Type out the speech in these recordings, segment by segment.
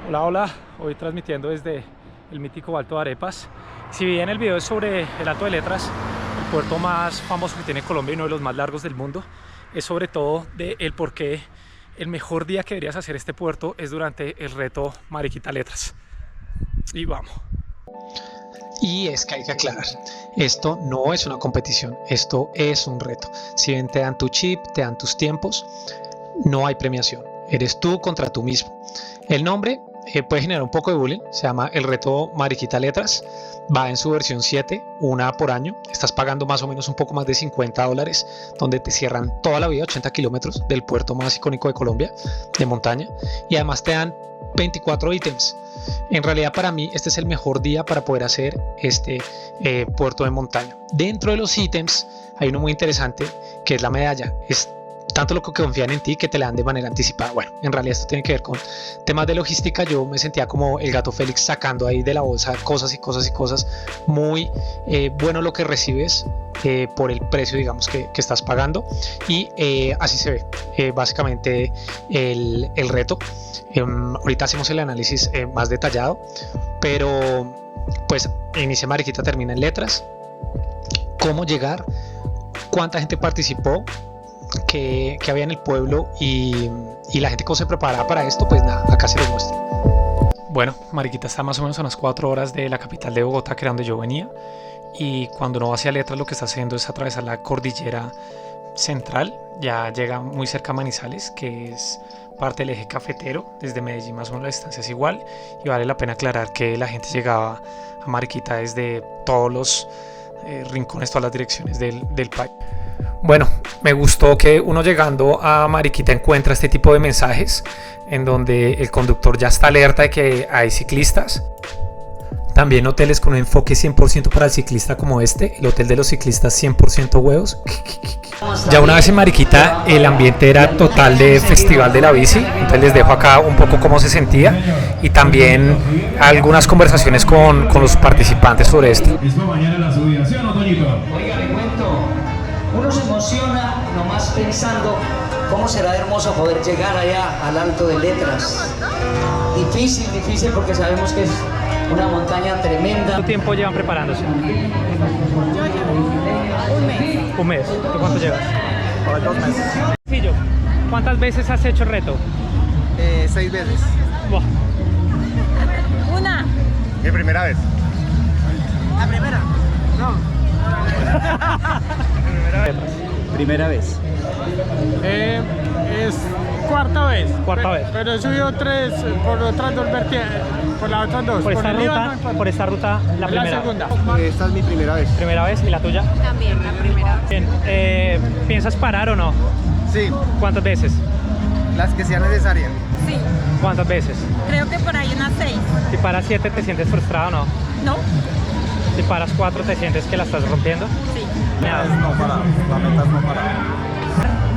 Hola, hola, hoy transmitiendo desde el mítico Alto de Arepas. Si bien el video es sobre el Alto de Letras, el puerto más famoso que tiene Colombia y uno de los más largos del mundo, es sobre todo de el por qué el mejor día que deberías hacer este puerto es durante el reto Mariquita Letras. Y vamos. Y es que hay que aclarar, esto no es una competición, esto es un reto. Si bien te dan tu chip, te dan tus tiempos, no hay premiación, eres tú contra tú mismo. El nombre puede generar un poco de bullying, se llama el reto Mariquita Letras, va en su versión 7, una por año, estás pagando más o menos un poco más de $50, donde te cierran toda la vida 80 kilómetros del puerto más icónico de Colombia, de montaña, y además te dan 24 ítems. En realidad para mí este es el mejor día para poder hacer este puerto de montaña. Dentro de los ítems hay uno muy interesante que es la medalla. Es tanto lo que confían en ti que te la dan de manera anticipada. Bueno, en realidad esto tiene que ver con temas de logística. Yo me sentía como el gato Félix sacando ahí de la bolsa cosas y cosas y cosas. Muy bueno lo que recibes por el precio, digamos, que estás pagando. Y así se ve básicamente el reto. Ahorita hacemos el análisis más detallado, pero pues inicia Mariquita, termina en Letras. Cómo llegar, cuánta gente participó, que había en el pueblo y la gente cómo se preparaba para esto, pues nada, acá se los muestro. Bueno, Mariquita está más o menos a unas 4 horas de la capital de Bogotá, que era donde yo venía, y cuando uno va hacia Letras lo que está haciendo es atravesar la cordillera central, ya llega muy cerca a Manizales, que es parte del eje cafetero. Desde Medellín más o menos la distancia es igual, y vale la pena aclarar que la gente llegaba a Mariquita desde todos los rincones, todas las direcciones del país. Bueno, me gustó que uno llegando a Mariquita encuentra este tipo de mensajes en donde el conductor ya está alerta de que hay ciclistas. También hoteles con un enfoque 100% para el ciclista como este, el hotel de los ciclistas 100% huevos. Ya una vez en Mariquita el ambiente era total de festival de la bici, entonces les dejo acá un poco cómo se sentía y también algunas conversaciones con los participantes sobre esto. Mañana la subida, ¿sí o no, Toñito? Oiga, le cuento, uno se emociona nomás pensando cómo será hermoso poder llegar allá al Alto de Letras. Difícil porque sabemos que es una montaña tremenda. ¿Cuánto tiempo llevan preparándose? Yo llevo un mes. ¿Un mes? ¿Tú cuánto llevas? 2 meses. Fillo, ¿cuántas veces has hecho el reto? 6 veces. Buah. Una. Mi primera vez. La primera. No. Primera vez. Es cuarta vez. Cuarta vez. Pero he subido 3 por otras 2 vertientes, por las otras 2. Por esta ruta, la primera. La segunda. Esta es mi primera vez. Primera vez, ¿y la tuya? También la primera. Bien. ¿Piensas parar o no? Sí, ¿Cuántas veces? las que sean necesarias. Sí. ¿Cuántas veces? Creo que por ahí unas 6. Si paras 7, ¿te sientes frustrado o no? ¿No? Si paras 4, ¿te sientes que la estás rompiendo? Sí. No parar, la meta es no parar.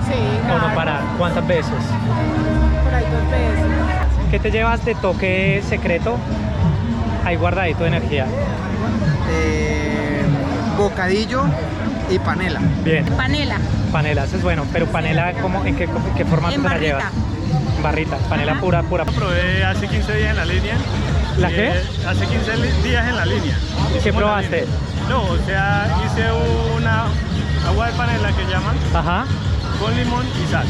Sí, ¿O no parar? ¿Cuántas veces? por ahí 2 veces. ¿Qué te llevas de toque secreto? Ahí guardadito de energía. Bocadillo y panela. Bien. Panela. Panela, eso es bueno. Pero panela, ¿cómo, en qué formato En te la barrita. llevas? En barrita. Panela Ajá. pura. Probé hace 15 días en la línea. ¿La qué? Hace 15 días en la línea. ¿Y qué probaste? No, o sea, hice una agua de panela que llaman, Ajá. con limón y sal.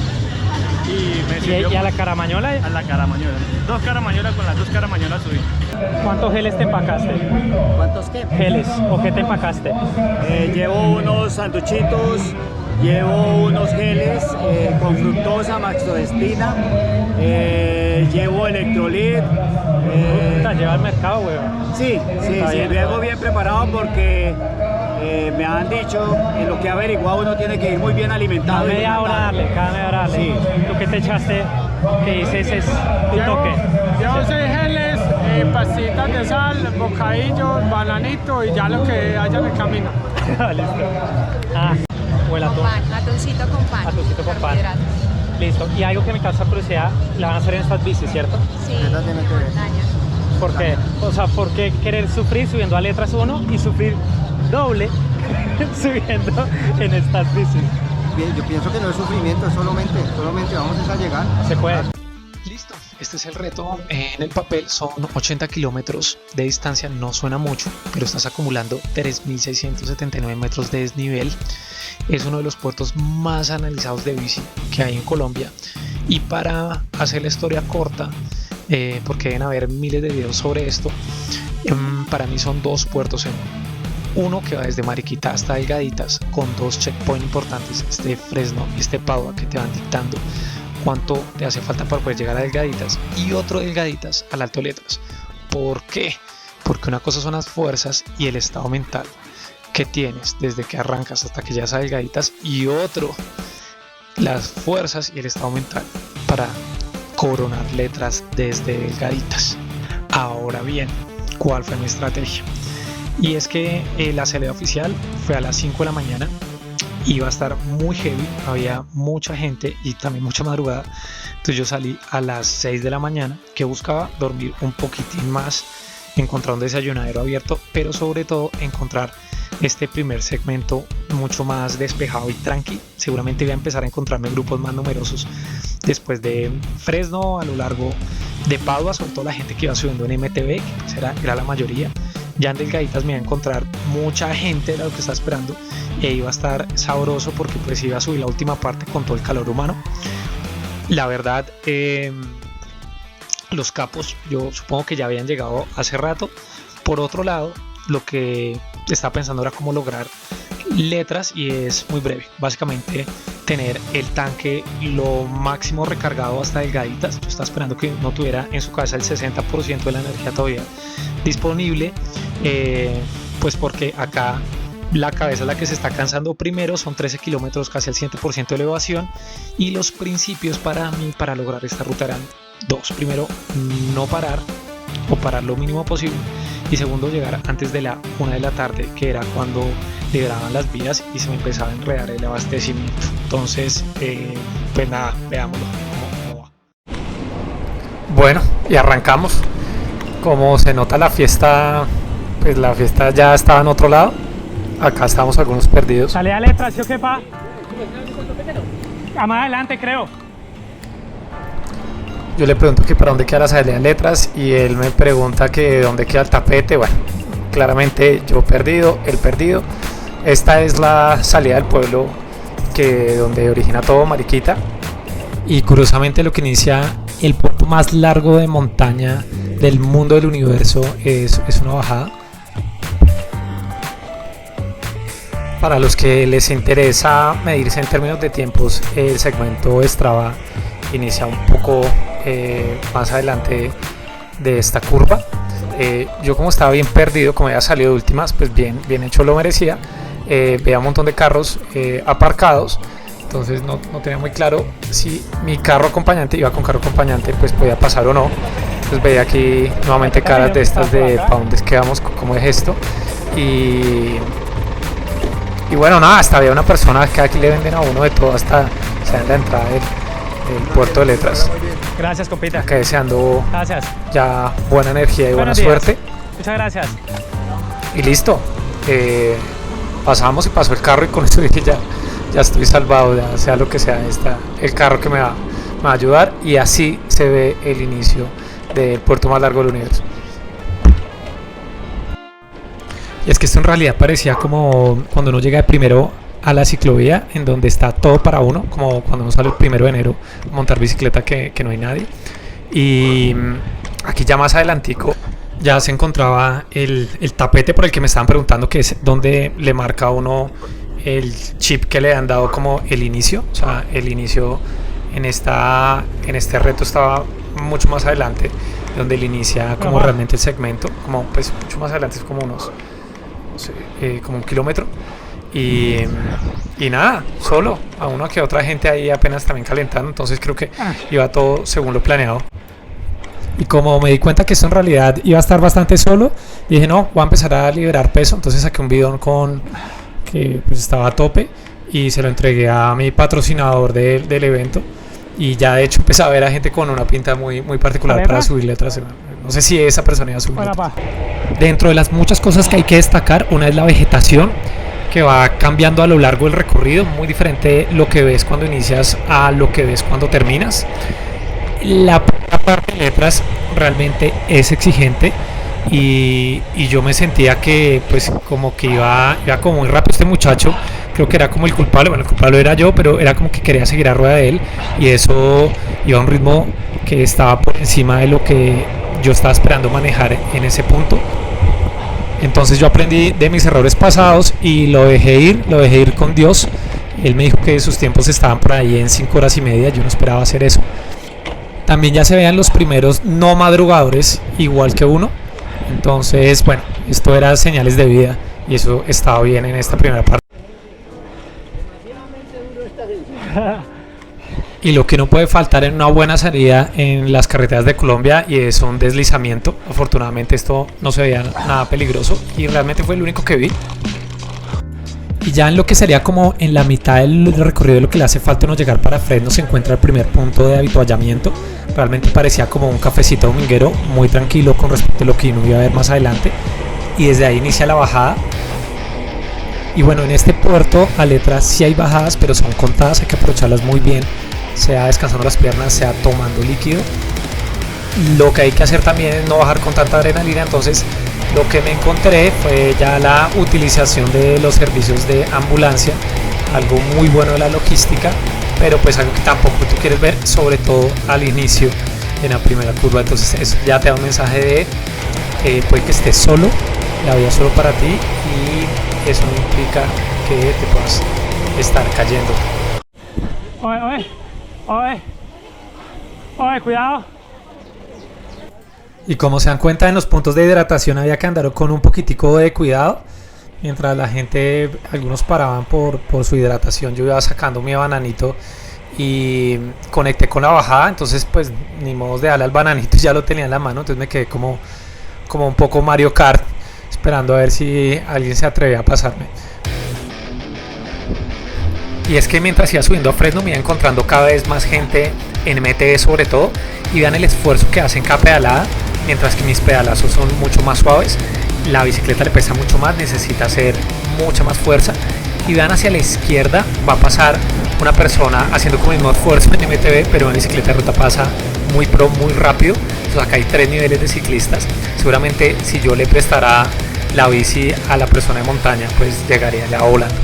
Y me sirvió ¿Y a la caramañola? a la caramañola. 2 caramañolas, con las 2 caramañolas subí. ¿Cuántos geles te empacaste? ¿Cuántos qué? ¿Geles? ¿O qué te empacaste? Llevo unos sanduchitos, llevo unos geles con fructosa, maxtodestina, llevo electrolit. Puta, lleva al mercado, weón. Sí, Está bien. vengo bien preparado porque me han dicho, en lo que he averiguado uno tiene que ir muy bien alimentado. Cada media hora darle, cada media hora darle. Sí. ¿Tú qué te echaste? ¿Qué dices? Es tu toque. Llevo 6 geles, pastillitas de sal, bocadillos, bananito y ya lo que haya en el camino. Listo. Ah, o el atún. Atuncito con pan. Atuncito con pan. Carbohidratos. Listo. Y algo que me causa curiosidad, la van a hacer en estas bicis, ¿cierto? Sí. Esa tiene que ver. Montaña. ¿Por qué? O sea, ¿por qué querer sufrir subiendo a Letras 1 y sufrir doble subiendo en estas bicis? Bien, yo pienso que no es sufrimiento, es solamente vamos a llegar. Se puede. Listo, este es el reto. En el papel son 80 kilómetros de distancia, no suena mucho, pero estás acumulando 3.679 metros de desnivel. Es uno de los puertos más analizados de bici que hay en Colombia. Y para hacer la historia corta, porque deben haber miles de videos sobre esto, para mí son dos puertos en uno que va desde Mariquita hasta Delgaditas, con dos checkpoints importantes, este Fresno y este Padua, que te van dictando cuánto te hace falta para poder llegar a Delgaditas, y otro Delgaditas al Alto Letras. ¿Por qué? Porque una cosa son las fuerzas y el estado mental que tienes desde que arrancas hasta que llegas a Delgaditas, y otro, las fuerzas y el estado mental para coronar Letras desde Delgaditas. Ahora bien, ¿cuál fue mi estrategia? Y es que la salida oficial fue a las 5 de la mañana. Iba a estar muy heavy, había mucha gente y también mucha madrugada. Entonces yo salí a las 6 de la mañana, que buscaba dormir un poquitín más, encontrar un desayunadero abierto, pero sobre todo encontrar este primer segmento mucho más despejado y tranqui. Seguramente voy a empezar a encontrarme grupos más numerosos después de Fresno, a lo largo de Padua, sobre todo la gente que iba subiendo en MTB, que pues era la mayoría. Ya en Delgaditas me iba a encontrar mucha gente, era lo que estaba esperando, e iba a estar sabroso porque pues iba a subir la última parte con todo el calor humano. La verdad, los capos yo supongo que ya habían llegado hace rato. Por otro lado, lo que estaba pensando era cómo lograr Letras, y es muy breve. Básicamente tener el tanque lo máximo recargado hasta Delgaditas. Yo estaba esperando que no tuviera en su cabeza el 60% de la energía todavía disponible, pues porque acá la cabeza es la que se está cansando primero. Son 13 kilómetros, casi al 100% de elevación, y los principios para mí para lograr esta ruta eran dos: primero, no parar o parar lo mínimo posible, y segundo, llegar antes de la 1 de la tarde, que era cuando liberaban las vías y se me empezaba a enredar el abastecimiento. Entonces, pues nada, veámoslo cómo va. Bueno, y arrancamos. Como se nota, la fiesta, pues la fiesta ya estaba en otro lado. Acá estamos algunos perdidos. Sale a Letras, ¿sí o qué, pa? A más adelante, creo. Yo le pregunto que para dónde queda la salida de Letras y él me pregunta que dónde queda el tapete. Bueno, claramente yo perdido, él perdido. Esta es la salida del pueblo donde origina todo, Mariquita. Y curiosamente lo que inicia el puerto más largo de montaña del mundo, del universo, es una bajada. Para los que les interesa medirse en términos de tiempos, el segmento Strava inicia un poco más adelante de esta curva. Yo, como estaba bien perdido, como había salido de últimas, pues bien hecho lo merecía. Veía un montón de carros aparcados, entonces no tenía muy claro si mi carro acompañante, iba con carro acompañante, pues podía pasar o no. Pues veía aquí nuevamente caras de estas de para dónde es que vamos, cómo es esto. Y bueno, nada, hasta había una persona que aquí le venden a uno de todo, hasta en la entrada del puerto de Letras. Gracias, compita. Acá deseando Gracias. ya buena energía y buena Buenos días. suerte. Muchas gracias. Y listo. Pasamos y pasó el carro, y con eso dije ya estoy salvado, ya sea lo que sea, el carro que me va a ayudar. Y así se ve el inicio del puerto más largo del universo. Y es que esto en realidad parecía como cuando uno llega de primero a la ciclovía, en donde está todo para uno, como cuando uno sale el 1 de enero a montar bicicleta, que no hay nadie. Y aquí ya más adelantico ya se encontraba el tapete por el que me estaban preguntando, que es donde le marca a uno el chip que le han dado como el inicio. O sea, el inicio en este reto estaba mucho más adelante, donde él inicia como realmente el segmento, como pues mucho más adelante, es como unos, no sé, como 1 kilómetro. Y nada, solo a uno que otra gente ahí apenas también calentando, entonces creo que iba todo según lo planeado. Y como me di cuenta que esto en realidad iba a estar bastante solo, dije no, voy a empezar a liberar peso. Entonces saqué un bidón que pues estaba a tope y se lo entregué a mi patrocinador del evento. Y ya de hecho empecé a ver a gente con una pinta muy particular para subir Letras. No sé si esa persona iba a subir. Dentro de las muchas cosas que hay que destacar, una es la vegetación, que va cambiando a lo largo del recorrido, muy diferente lo que ves cuando inicias a lo que ves cuando terminas. La primera parte de letras realmente es exigente y yo me sentía que pues como que iba como muy rápido este muchacho. Creo que era como el culpable, bueno, el culpable era yo, pero era como que quería seguir a rueda de él y eso iba a un ritmo que estaba por encima de lo que yo estaba esperando manejar en ese punto. Entonces yo aprendí de mis errores pasados y lo dejé ir con Dios. Él me dijo que sus tiempos estaban por ahí en 5 horas y media, yo no esperaba hacer eso. También ya se veían los primeros no madrugadores igual que uno. Entonces, bueno, esto era señales de vida y eso estaba bien en esta primera parte. Y lo que no puede faltar en una buena salida en las carreteras de Colombia y es un deslizamiento. Afortunadamente esto no se veía nada peligroso y realmente fue el único que vi. Y ya en lo que sería como en la mitad del recorrido de lo que le hace falta uno llegar para Fresno se encuentra el primer punto de avituallamiento. Realmente parecía como un cafecito dominguero muy tranquilo con respecto a lo que uno iba a ver más adelante. Y desde ahí inicia la bajada. Y bueno, en este puerto a letras sí hay bajadas, pero son contadas, hay que aprovecharlas muy bien, sea descansando las piernas, sea tomando líquido. Lo que hay que hacer también es no bajar con tanta adrenalina, entonces lo que me encontré fue ya la utilización de los servicios de ambulancia, algo muy bueno de la logística, pero pues algo que tampoco tú quieres ver, sobre todo al inicio en la primera curva. Entonces eso ya te da un mensaje de puede que estés solo, la vida es solo para ti y eso no implica que te puedas estar cayendo. Oye, cuidado. Y como se dan cuenta, en los puntos de hidratación había que andar con un poquitico de cuidado. Mientras la gente, algunos paraban por su hidratación, yo iba sacando mi bananito y conecté con la bajada. Entonces pues ni modo de darle al bananito, ya lo tenía en la mano. Entonces me quedé como un poco Mario Kart, esperando a ver si alguien se atrevía a pasarme. Y es que mientras iba subiendo a Fresno me iba encontrando cada vez más gente en MTB sobre todo, y vean el esfuerzo que hacen cada pedalada, mientras que mis pedalazos son mucho más suaves, la bicicleta le pesa mucho más, necesita hacer mucha más fuerza. Y vean hacia la izquierda va a pasar una persona haciendo como el mismo esfuerzo en MTB, pero en bicicleta de ruta pasa muy rápido. Entonces acá hay 3 niveles de ciclistas. Seguramente si yo le prestara la bici a la persona de montaña, pues llegaría ya volando.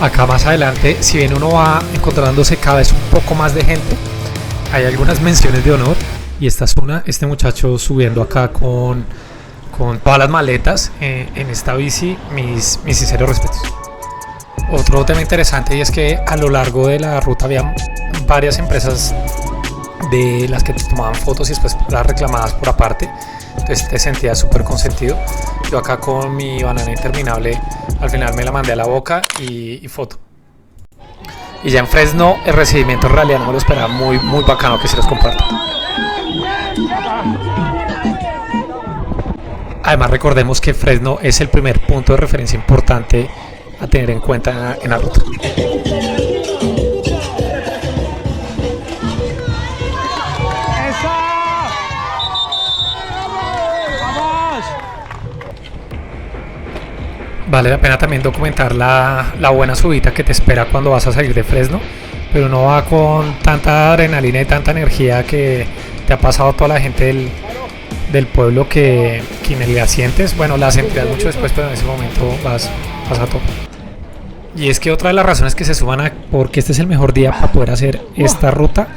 Acá más adelante, si bien uno va encontrándose cada vez un poco más de gente, hay algunas menciones de honor, y esta es una, este muchacho subiendo acá con todas las maletas en esta bici, mis sinceros respetos. Otro tema interesante y es que a lo largo de la ruta había varias empresas de las que te tomaban fotos y después las reclamadas por aparte, entonces te sentías súper consentido. Yo acá con mi banana interminable al final me la mandé a la boca y foto. Y ya en Fresno el recibimiento en realidad no me lo esperaba, muy bacano, que se los comparto. Además recordemos que Fresno es el primer punto de referencia importante a tener en cuenta en la ruta. Vale la pena también documentar la buena subida que te espera cuando vas a salir de Fresno, pero no va con tanta adrenalina y tanta energía que te ha pasado toda la gente del pueblo que la sientes. Bueno, la sentirás mucho después, pero en ese momento vas a tope. Y es que otra de las razones que se suban porque este es el mejor día para poder hacer esta ruta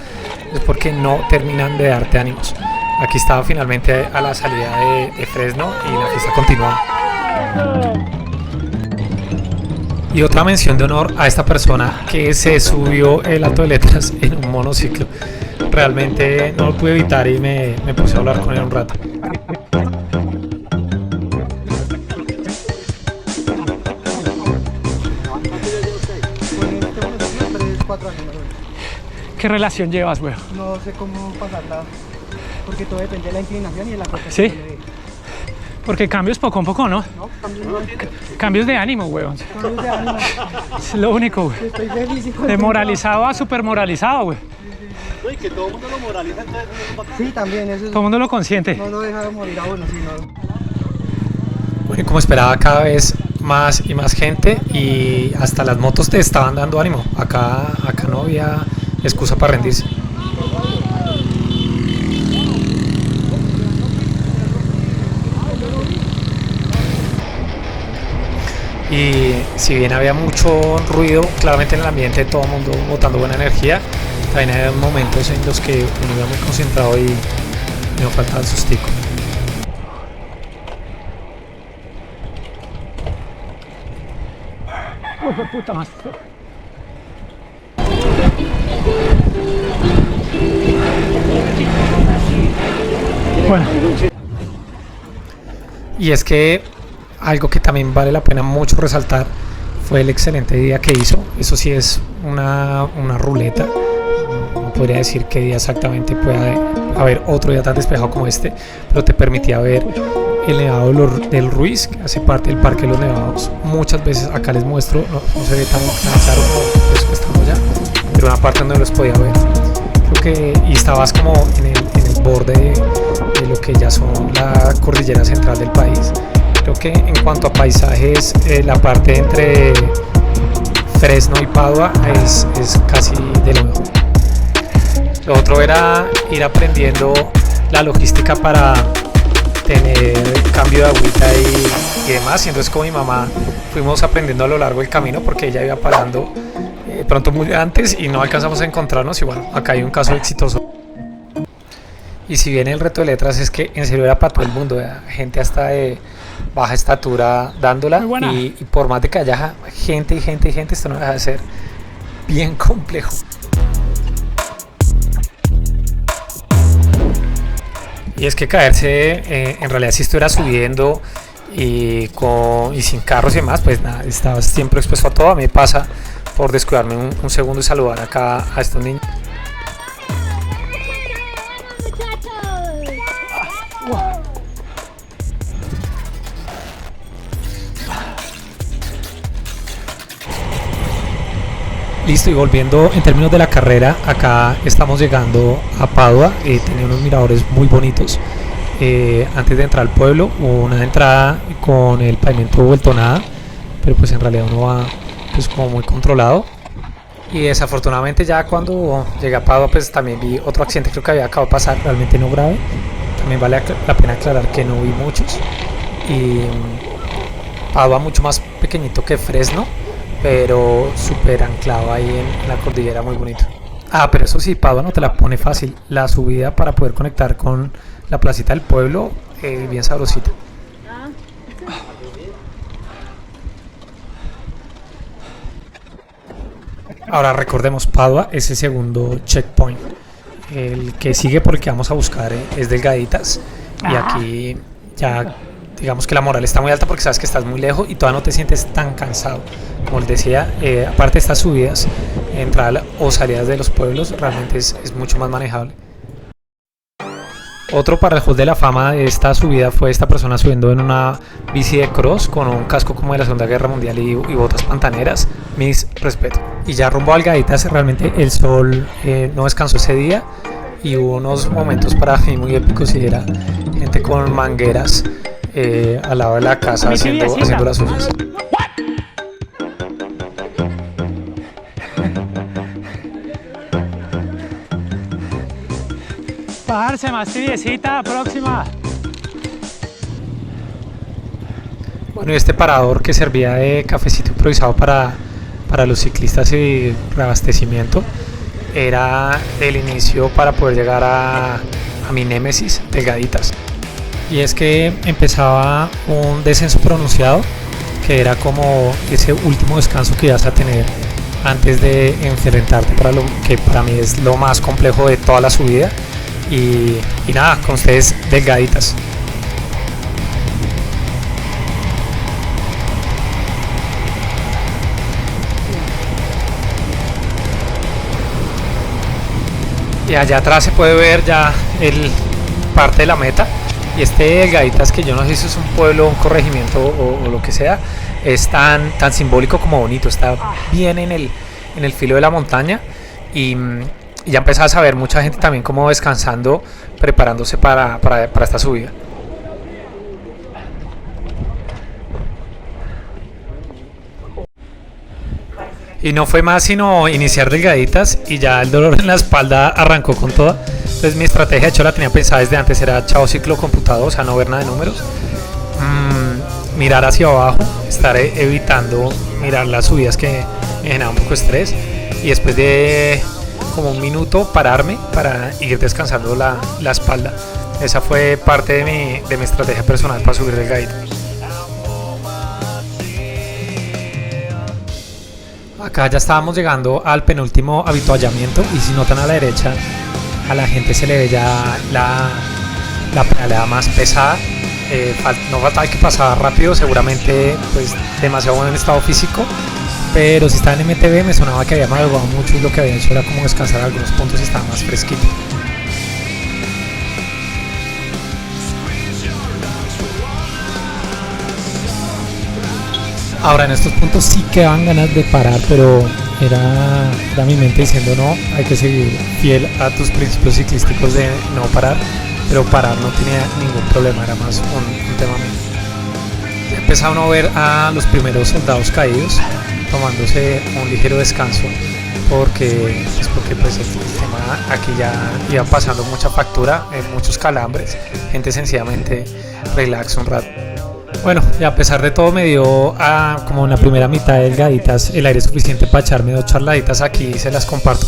es porque no terminan de darte ánimos. Aquí estaba finalmente a la salida de Fresno y la fiesta continúa. Y otra mención de honor a esta persona que se subió el Alto de Letras en un monociclo. Realmente no lo pude evitar y me puse a hablar con él un rato. ¿Qué relación llevas, güey? No sé cómo pasarla, porque todo depende de la inclinación y de la cosa. ¿Sí? Porque cambios poco a poco, ¿no? No, cambios no. Cambios de ánimo, weón. Cambios de ánimo. Es lo único, güey. Estoy feliz y De moralizado a super moralizado, güey. No, y que todo el mundo lo moraliza, entonces sí, también, eso es. Todo el mundo lo consiente. No lo deja morir a uno, sino. Bueno, como esperaba, cada vez más y más gente, y hasta las motos te estaban dando ánimo. Acá no había excusa para rendirse. Y si bien había mucho ruido, claramente en el ambiente todo el mundo botando buena energía, también había momentos en los que uno iba muy concentrado y me faltaba el sustico. Puta más. Bueno. Y es que algo que también vale la pena mucho resaltar fue el excelente día que hizo. Eso sí es una ruleta. No podría decir qué día exactamente puede haber otro día tan despejado como este, pero te permitía ver el Nevado del Ruiz, que hace parte del Parque de los Nevados. Muchas veces acá les muestro, no se ve tan claro como eso que estamos ya, pero una parte donde los podía ver. Creo que y estabas como en el borde de lo que ya son la cordillera central del país. Creo que en cuanto a paisajes, la parte entre Fresno y Padua es casi de lo mejor. Lo otro era ir aprendiendo la logística para tener cambio de agüita y demás. Y entonces con mi mamá fuimos aprendiendo a lo largo del camino porque ella iba parando pronto muy antes y no alcanzamos a encontrarnos. Y bueno, acá hay un caso exitoso. Y si bien el reto de letras es que en serio era para todo el mundo, gente hasta de baja estatura dándola, y por más de que haya gente y gente y gente, esto no deja de ser bien complejo. Y es que caerse, en realidad si estuviera subiendo y sin carros y demás, pues nada, estabas siempre expuesto a todo. A mí me pasa por descuidarme un segundo y saludar acá a estos niños. Listo, y volviendo en términos de la carrera, acá estamos llegando a Padua. Tenía unos miradores muy bonitos. Antes de entrar al pueblo, una entrada con el pavimento vuelto nada, pero pues en realidad uno va pues como muy controlado. Y desafortunadamente ya cuando llegué a Padua, pues también vi otro accidente, creo que había acabado de pasar, realmente no grave. También vale la pena aclarar que no vi muchos. Y Padua mucho más pequeñito que Fresno, pero súper anclado ahí en la cordillera, muy bonito. Pero eso sí, Padua no te la pone fácil. La subida para poder conectar con la placita del pueblo, bien sabrosita. Ahora recordemos, Padua es el segundo checkpoint. El que sigue por el que vamos a buscar es Delgaditas. Y aquí ya digamos que la moral está muy alta porque sabes que estás muy lejos y todavía no te sientes tan cansado. Como les decía, aparte de estas subidas, entrada o salidas de los pueblos realmente es mucho más manejable. Otro para el Hall de la Fama de esta subida fue esta persona subiendo en una bici de cross con un casco como de la Segunda Guerra Mundial y botas pantaneras. Mis respetos. Y ya rumbo a Delgaditas, realmente el sol no descansó ese día y hubo unos momentos para mí muy épicos y era gente con mangueras al lado de la casa haciendo las suyas. Bajarse más tibiecita, próxima. Bueno, y este parador que servía de cafecito improvisado para los ciclistas y reabastecimiento era el inicio para poder llegar a mi némesis, Delgaditas. Y es que empezaba un descenso pronunciado, que era como ese último descanso que ibas a tener antes de enfrentarte para lo que para mí es lo más complejo de toda la subida. Y nada, con ustedes Delgaditas. Y allá atrás se puede ver ya el parte de la meta. Y este Delgaditas, que yo no sé si es un pueblo, un corregimiento o lo que sea, es tan simbólico como bonito. Está bien en el filo de la montaña y ya empezabas a ver mucha gente también como descansando, preparándose para esta subida. Y no fue más sino iniciar Delgaditas y ya el dolor en la espalda arrancó con toda. Entonces mi estrategia, de hecho la tenía pensada desde antes, era chao ciclo computado, o sea no ver nada de números. mirar hacia abajo, estar evitando mirar las subidas que me generan un poco de estrés, y después de como un minuto pararme para ir descansando la espalda. Esa fue parte de mi estrategia personal para subir el Gaita. Acá ya estábamos llegando al penúltimo avituallamiento, y si notan a la derecha, a la gente se le ve ya la pedaleada más pesada. No faltaba que pasaba rápido, seguramente pues demasiado buen estado físico, pero si estaba en MTB me sonaba que había madrugado mucho, y lo que había hecho era como descansar algunos puntos y estaba más fresquito. Ahora en estos puntos sí que daban ganas de parar, pero era mi mente diciendo no, hay que seguir fiel a tus principios ciclísticos de no parar, pero parar no tenía ningún problema, era más un tema mío. Empezaba uno a ver a los primeros soldados caídos tomándose un ligero descanso, porque pues el sistema aquí ya iba pasando mucha factura, muchos calambres, gente sencillamente relax un rato. Bueno, y a pesar de todo me dio como en la primera mitad del Gaitas el aire suficiente para echarme 2 charladitas aquí, se las comparto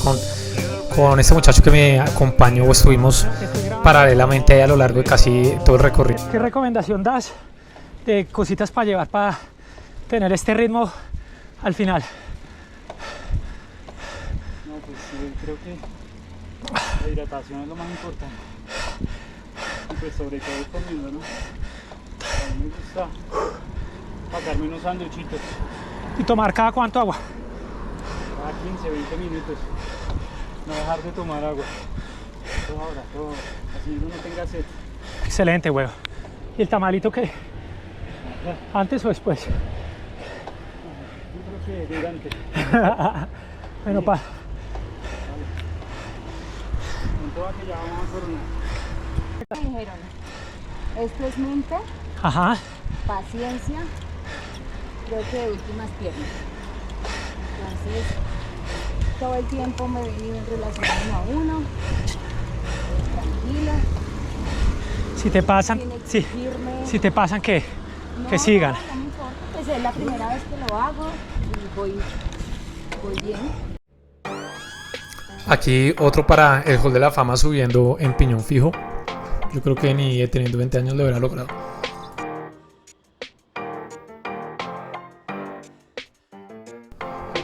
con este muchacho que me acompañó, o estuvimos paralelamente a lo largo de casi todo el recorrido. ¿Qué recomendación das de cositas para llevar para tener este ritmo al final? No, pues creo que la hidratación es lo más importante. Y pues sobre todo comiendo, ¿no? A mí me gusta sacarme unos sanduchitos. ¿Y tomar cada cuánto agua? Cada 15, 20 minutos. No dejar de tomar agua. Todo ahora, todo. Así uno no tenga sed. Excelente, huevo. ¿Y el tamalito qué? ¿Antes o después? Yo creo que durante. Bueno, pa. Con toda que ya vamos a coronar. Me dijeron, esto es mente, Ajá. paciencia, creo que de últimas piernas. Entonces, todo el tiempo me he venido en relación uno a uno, tranquila. Si te pasan, Sin sí. exigirme. Si te pasan, que No, sigan. No me importa, pues es la primera vez que lo hago y voy bien. Aquí otro para el Hall de la Fama subiendo en piñón fijo. Yo creo que ni teniendo 20 años lo hubiera logrado.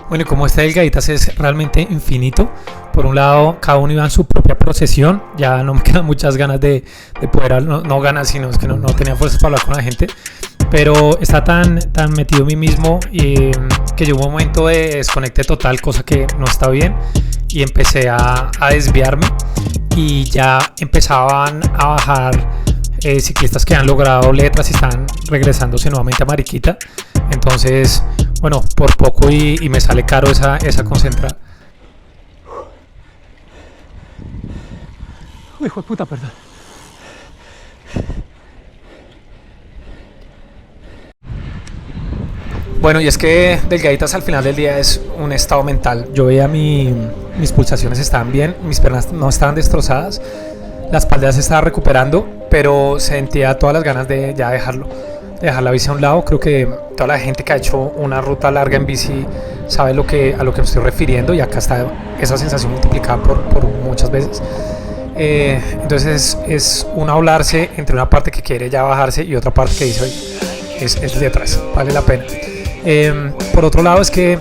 Bueno, y como este del Gaitas es realmente infinito, por un lado cada uno iba en su propia procesión, ya no me quedan muchas ganas de poder, no ganas, sino es que no tenía fuerzas para hablar con la gente, pero está tan metido en mí mismo que llegó un momento de desconecte total, cosa que no está bien, y empecé a desviarme, y ya empezaban a bajar ciclistas que han logrado letras y están regresándose nuevamente a Mariquita. Entonces, bueno, por poco y me sale caro esa concentrada. Uy, hijo de puta, perdón. Bueno, y es que del Gaitas al final del día es un estado mental. Yo veía mis pulsaciones estaban bien, mis piernas no estaban destrozadas, la espalda se estaba recuperando, pero sentía todas las ganas de ya dejar la bici a un lado. Creo que toda la gente que ha hecho una ruta larga en bici sabe a lo que me estoy refiriendo, y acá está esa sensación multiplicada por muchas veces. Entonces es un hablarse entre una parte que quiere ya bajarse y otra parte que dice, oye, es de atrás, vale la pena. Por otro lado es que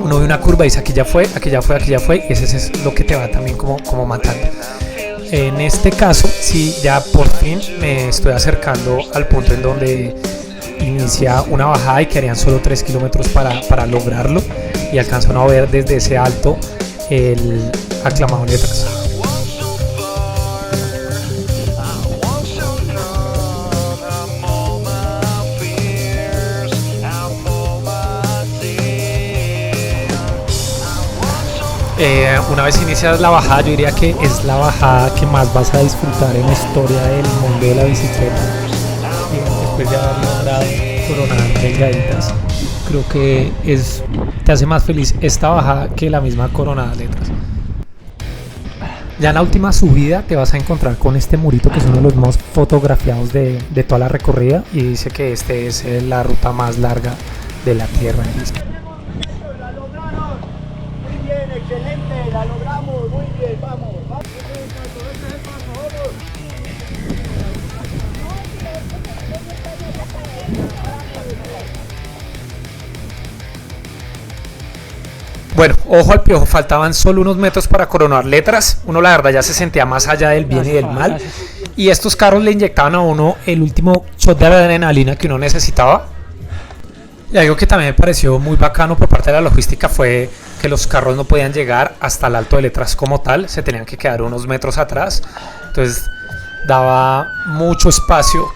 uno ve una curva y dice aquí ya fue, y ese es lo que te va también como matando. En este caso sí, ya por fin me estoy acercando al punto en donde inicia una bajada y quedarían solo 3 kilómetros para lograrlo, y alcanzan a ver desde ese alto el aclamado Letras. Una vez inicias la bajada, yo diría que es la bajada que más vas a disfrutar en la historia del mundo de la bicicleta. Después de haber logrado coronar el Gaitas, creo que te hace más feliz esta bajada que la misma coronada Letras. Ya en la última subida te vas a encontrar con este murito que es uno de los más fotografiados de toda la recorrida y dice que este es la ruta más larga de la Tierra. La lograron. Muy bien, excelente. La logramos. Muy bien, vamos. Bueno, ojo al piojo, faltaban solo unos metros para coronar letras. Uno la verdad ya se sentía más allá del bien y del mal. Y estos carros le inyectaban a uno el último shot de adrenalina que uno necesitaba. Y algo que también me pareció muy bacano por parte de la logística fue que los carros no podían llegar hasta el alto de letras como tal, se tenían que quedar unos metros atrás. Entonces daba mucho espacio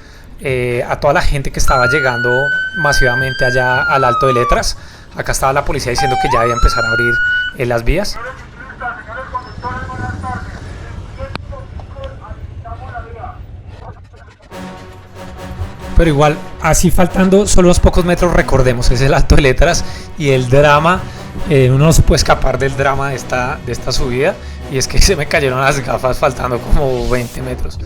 a toda la gente que estaba llegando masivamente allá al alto de letras. Acá estaba la policía diciendo que ya había empezado a abrir las vías. Pero igual, así faltando solo unos pocos metros, recordemos, es el alto de letras y el drama. Uno no se puede escapar del drama de esta subida. Y es que se me cayeron las gafas faltando como 20 metros.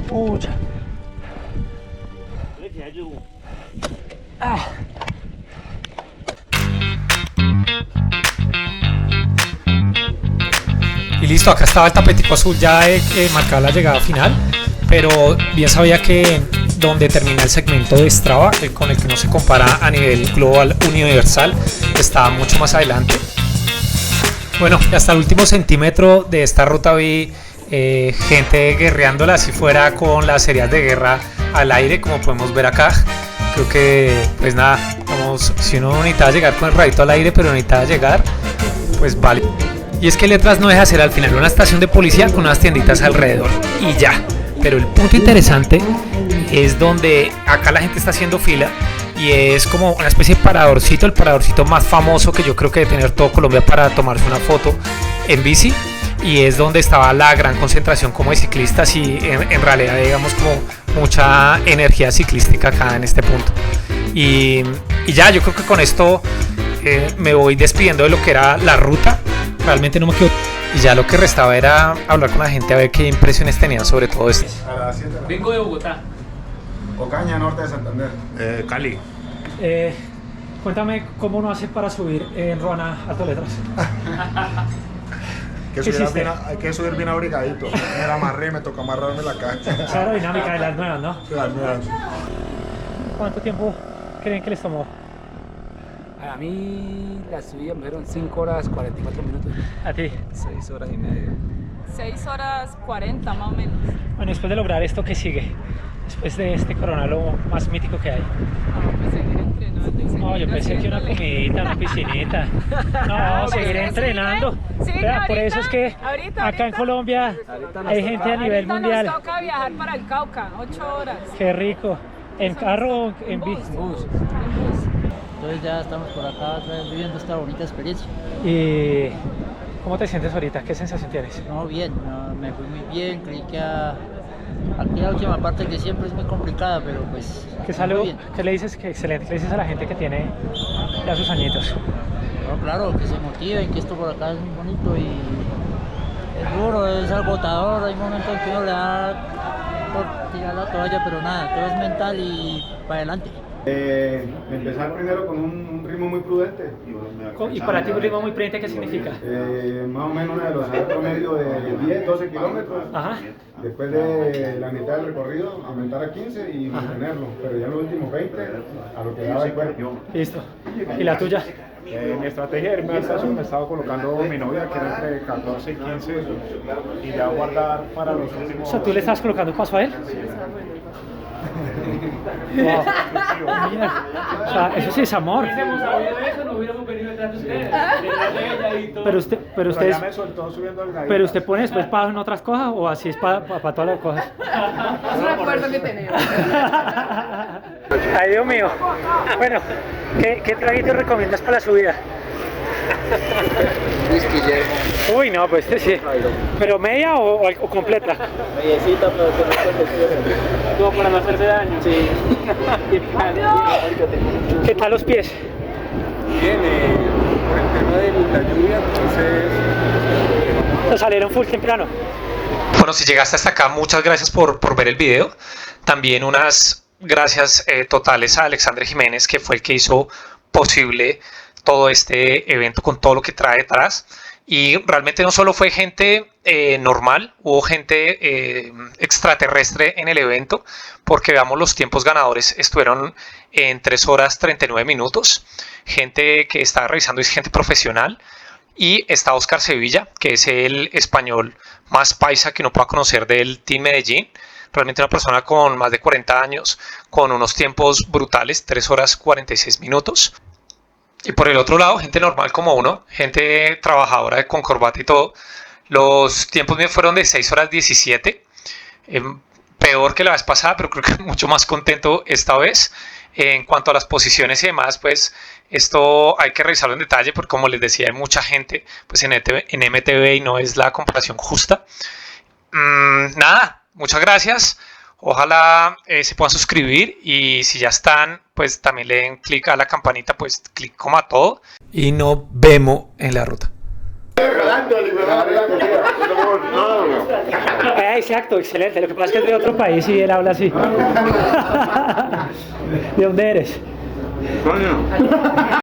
Pucha. Y listo, acá estaba el tapetico azul ya marcaba la llegada final, pero bien sabía que donde termina el segmento de Strava, con el que no se compara a nivel global universal, estaba mucho más adelante. Bueno, hasta el último centímetro de esta ruta vi gente guerreándola, si fuera con las series de guerra al aire, como podemos ver acá. Creo que, pues nada, vamos, si uno necesitaba llegar con el radito al aire, pero necesitaba llegar, pues vale. Y es que Letras no deja de ser al final una estación de policía con unas tienditas alrededor y ya. Pero el punto interesante es donde acá la gente está haciendo fila y es como una especie de paradorcito, el paradorcito más famoso que yo creo que debe tener todo Colombia para tomarse una foto en bici. Y es donde estaba la gran concentración como de ciclistas y en realidad digamos como mucha energía ciclística acá en este punto. Y ya, yo creo que con esto me voy despidiendo de lo que era la ruta. Realmente no me quedo. Y ya lo que restaba era hablar con la gente a ver qué impresiones tenían sobre todo esto. Vengo de Bogotá. Ocaña, norte de Santander. Cali. Cuéntame cómo uno hace para subir en Ruana Alto Letras. Hay que subir bien abrigadito. Me la amarré, me tocó amarrarme la caja. Esa aerodinámica de las nuevas, ¿no? Las nuevas. ¿Cuánto tiempo creen que les tomó? A mí la subida me fueron 5 horas 44 minutos. ¿A ti? 6 horas y media. 6 horas 40 más o menos. Bueno, después de lograr esto, ¿qué sigue? Después de este Corona, lo más mítico que hay. Pues seguir entrenando. No, yo pensé que una comidita, una piscinita. No, seguir entrenando. Sí, Vea, ahorita, por eso es que acá en Colombia hay gente a nivel mundial. Nos toca viajar para el Cauca, 8 horas. Qué rico. ¿En carro o en bici? Bus. Entonces ya estamos por acá viviendo esta bonita experiencia. ¿Y cómo te sientes ahorita? ¿Qué sensación tienes? No, bien, me fui muy bien, creí que aquí la última parte que siempre es muy complicada, pero pues... ¿Qué le dices? Que excelente. ¿Qué le dices a la gente que tiene ya sus añitos? No, claro, que se motiven, que esto por acá es muy bonito y es duro, es agotador, hay momentos en que uno le da por tirar la toalla, pero nada, todo es mental y para adelante. Empezar primero con un ritmo muy prudente. ¿Y para ti un ritmo muy prudente qué significa? Más o menos una velocidad promedio de 10, 12 kilómetros. Ajá. Después de la mitad del recorrido, aumentar a 15 y mantenerlo. Pero ya en los últimos 20, a lo que daba el cuerpo. Listo. ¿Y la tuya? Mi estrategia de irme al paso me estaba colocando mi novia, que era entre 14 y 15, y ya guardar para los últimos... O sea, ¿tú le estás colocando paso a él? Wow. Mira, o sea, eso sí es amor. Si hubiésemos sabido eso, no hubiéramos venido detrás de ustedes. Pero usted pone después paso en otras cosas o así es para todas las cosas. Es un acuerdo que tenemos. Ay, Dios mío. Bueno, ¿qué traguito recomiendas para la subida? Uy, no, pues este sí. ¿Pero media o completa? Mediecita, pero que no se lesione. Como para no hacerse daño. Sí. ¿Qué tal los pies? Bien, por el tema de la lluvia, entonces... ¿Nos salieron full temprano? Bueno, si llegaste hasta acá, muchas gracias por ver el video. También unas gracias totales a Alexander Jiménez, que fue el que hizo posible todo este evento con todo lo que trae detrás. Y realmente no solo fue gente normal, hubo gente extraterrestre en el evento, porque veamos los tiempos ganadores, estuvieron en 3 horas 39 minutos. Gente que estaba revisando es gente profesional. Y está Oscar Sevilla, que es el español más paisa que uno pueda conocer del Team Medellín. Realmente una persona con más de 40 años, con unos tiempos brutales, 3 horas 46 minutos. Y por el otro lado, gente normal como uno, gente trabajadora con corbata y todo. Los tiempos míos fueron de 6 horas 17. Peor que la vez pasada, pero creo que mucho más contento esta vez. En cuanto a las posiciones y demás, pues esto hay que revisarlo en detalle porque, como les decía, hay mucha gente pues en MTV y no es la comparación justa. Nada, muchas gracias. Ojalá se puedan suscribir y si ya están, pues también le den clic a la campanita, pues clic como a todo. Y nos vemos en la ruta. Exacto, excelente. Lo que pasa es que es de otro país y él habla así. ¿De dónde eres? Coño.